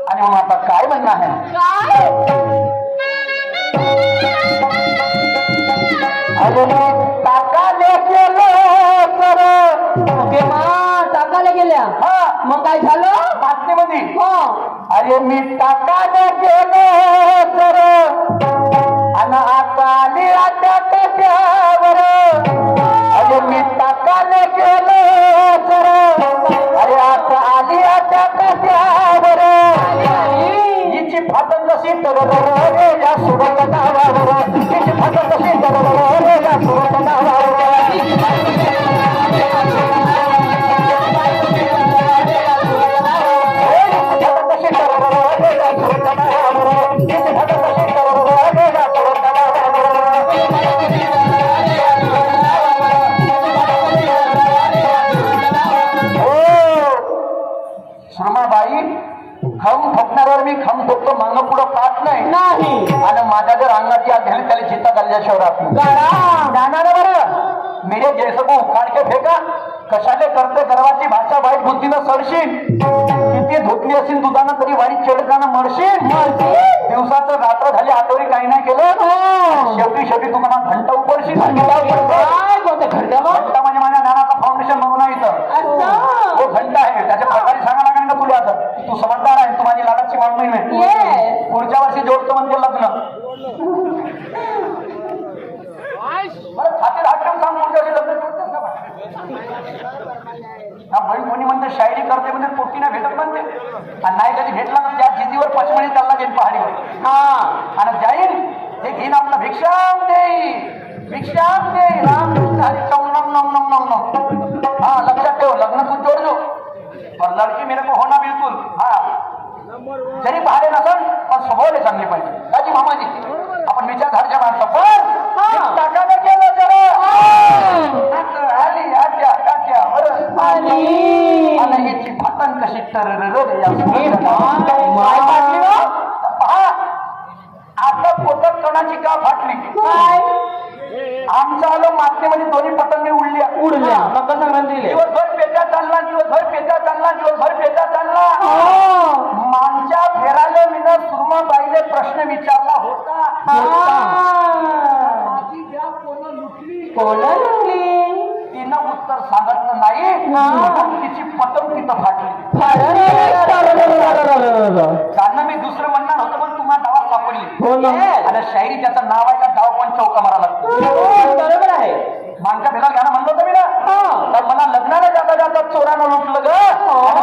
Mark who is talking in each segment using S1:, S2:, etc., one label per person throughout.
S1: आणि मग आता काय म्हणणं आहे अजून टाकाले गेलं तर
S2: टाकायला गेल्या
S1: हा
S2: मग काय झालं
S1: बातमीमध्ये
S2: हो
S1: अरे मी टाकाले गेलो तर आणि आता आली आता त्यावर अरे मी टाकाले गेलो तर अरे आता आली आता त्यावर हिची फाटण कशी तर रे या सुरत नावावर हिची फाटण कशी तर रे या सुरत नावावर सुरमाबाई खम ठोकण्यावर मी खम ठोकतो मागं पुढं पाहत नाही आणि माझ्या जर अंगाची आग झाली त्याला चित्ता झाल्याशिवाय जाणार बरं मेरे जैसे को उखाड़ के फेका कशाले करते गर्वाची भाषा वाईट बुद्धीनं सरशील किती धुतली असेल दुधानं तरी वाईट चेडकानं मरशील दिवसाचं रात्र झाली आठवडी काही नाही केलं शेवटी तुम्हाला घंटा उपरशील घंटा म्हणजे माझ्या ज्ञानाचा फाउंडेशन म्हणून आहे इथं तो घंटा आहे त्याच्या प्रकारे सांगा लागेल ना तुला आता तू समजदार आहे तू माझी लाडाची मागणी नाही पुढच्या वर्षी जोडतो म्हणजे लग्न बरं छातीत हात ठेवून सांग पुढच्या वर्षी लग्न जोडतेस का हा बाई कोणी म्हणते शायरी करते म्हणजे पोटीने भेटत म्हणते आणि नाही कधी भेटला तर त्या जिद्दीवर पचमणी चालला जाईल पहाडीवर हा आणि जाईल हे घेईन आपला भिक्षाम देई राम कृष्ण हरी नम नम नम नम नम हाँ लक्षात ठेव लग्न तू जोड़ दो और लड़की मेरे को होना बिल्कुल हाँ जरी भारे नसल पण स्वभावले चांगले पाहिजे काजी मामाजी आपण विचारधारच्या माणसं पण टाकाने केलं जरा आली आज्ञा टाक्या बरं आणि याची फाटण कशी पहा आता पोटक कणाची का फाटली आमचं आलं मागणीमध्ये दोन्ही पतंगे उडल्या दिवसभर पेचा चालला मागच्या फेराले मीनं सुरमाबाईले प्रश्न विचारला होता तिनं उत्तर सांगितलं नाही तिची पतंग तिथं फाटली कारण मी दुसरं म्हणणार होतं पण तुम्हाला डावात सापडली आणि शायरी त्याचं नाव आहे का डाव पण चौका मारा लागतो
S2: बरोबर आहे
S1: मानका भेला घ्या म्हणलं होतं मी ना तर मला लग्नाला जाता जाता चोरानं लुटलं ग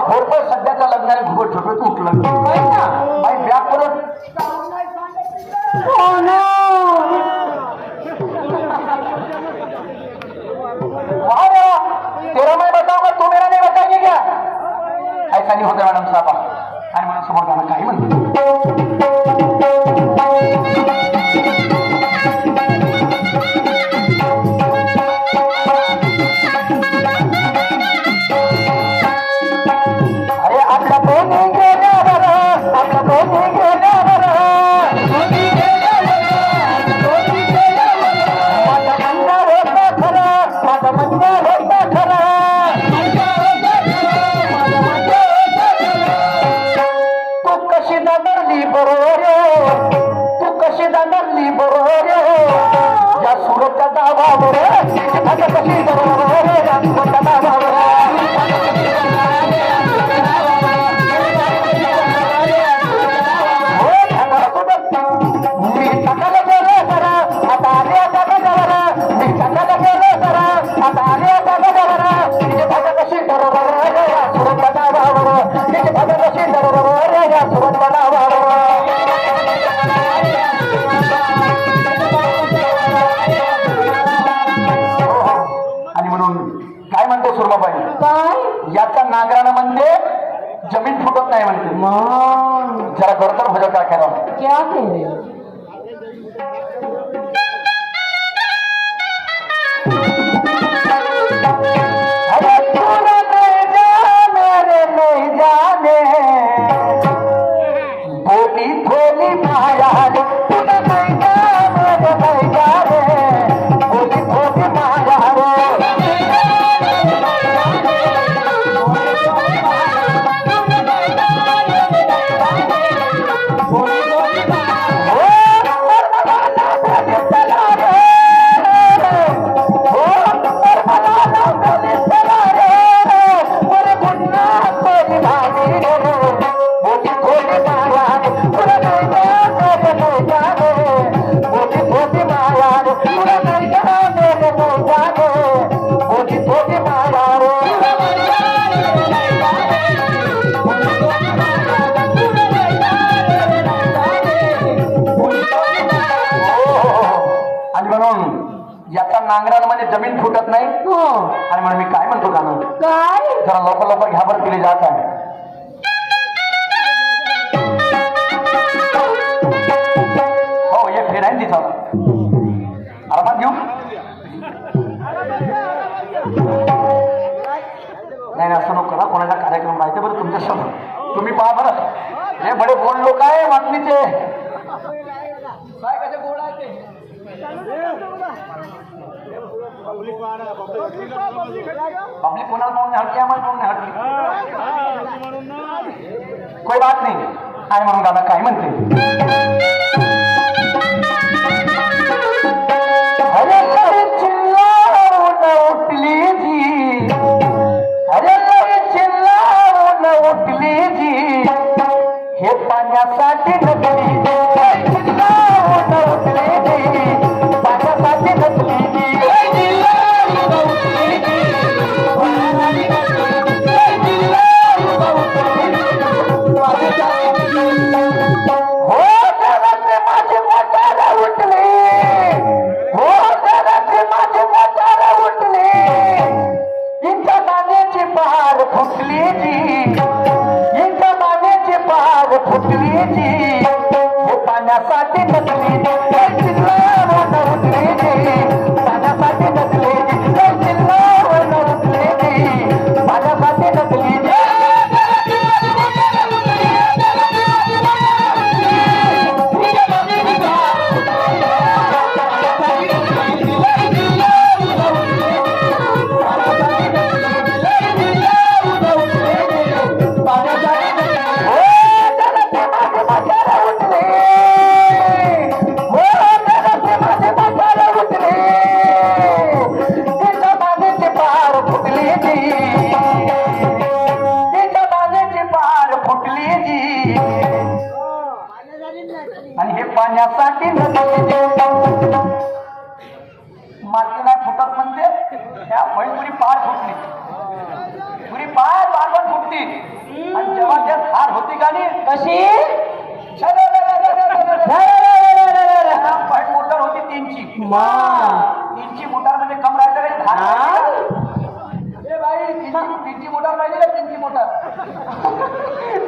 S1: घोरपळ सध्याच्या लग्नाला घुबट झोपेत उठलं बाई बॅग करून तेरा मैं बताऊंगा तू मेरा नहीं बताएंगे क्या ऐसा नहीं होता मॅडम साहेब आणि मला समोर गाणं काही म्हणतो अरे आपल्या कोणी गेल्यावर आपल्या कोणी गेल्यावर माझं म्हणणं होतं खरं माझं म्हणणं होतं खरं तू कशी दादरली बरोबर तू कशी दादरली बरोबर या सुरतच्या दाबावर आता कशी बरोबर या सुरतच्या दाबावर आणि म्हणून काय म्हणते सुरमाबाई याच्या नागरानं म्हणते जमीन फुटत नाही म्हणते जरा गरतर भजन काय करावं
S2: क्या कह रहे हो
S1: थोली थोली माया म्हणून याचा नांगरामध्ये जमीन फुटत नाही. आणि म्हणून मी काय म्हणतो गाणं,
S2: काय
S1: जरा लवकर लवकर घ्या बरं, तिला जात आहे. हो एक फेर आहे तिचा, आरामात घेऊ. नाही असं नको करा, कोणाचा कार्यक्रम राहते बरं तुमच्या समोर. तुम्ही पहा बरं, हे बडे बोल लोक आहे मागणीचे. काय कसे गोड आहे ते. पब्लिक कोणाला पाहून हटली, आम्हाला पाहून हटली, कोई बात नाही. आणि म्हणून दादा काय म्हणते, अरे चिल्लावून उठली जी, अरे चिल्लावून उठली जी, हे पाण्यासाठी नकली. चिल्लावून उठली जी, पाण्यासाठी नकली जी. फुटली जी, इंका पाण्याची पार फुटली जी, हे पाण्यासाठी नकली जी. चिल्लावून उठली जी, पाण्यासाठी नकली जी. चिल्लावून उठली जी, पाण्यासाठी नकली जी. आणि हे पाण्यासाठी माती नाही फुटत म्हणते, त्या पुरी पार फुटली, पुरी पार पार पण फुटती. आणि जेव्हा त्या धार होती का नाही
S2: कशी
S1: मोटर होती 3ची, 3ची मोटर म्हणजे कम राहायचं रे धार. ए बाई 3ची मोटर पाहिजे का, 3ची मोटर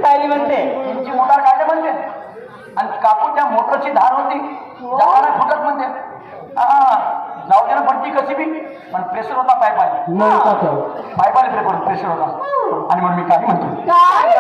S2: पाहिली म्हणते,
S1: 3ची मोटर काय म्हणते. आणि काकू त्या मोटरची धार होती, जागा फुटत म्हणते. जाऊ दे ना पट्टी कशी बी, पण प्रेशर होता पायपाला, पायपाला प्रेशर होता. आणि म्हणून मी काय म्हणतो,
S2: काय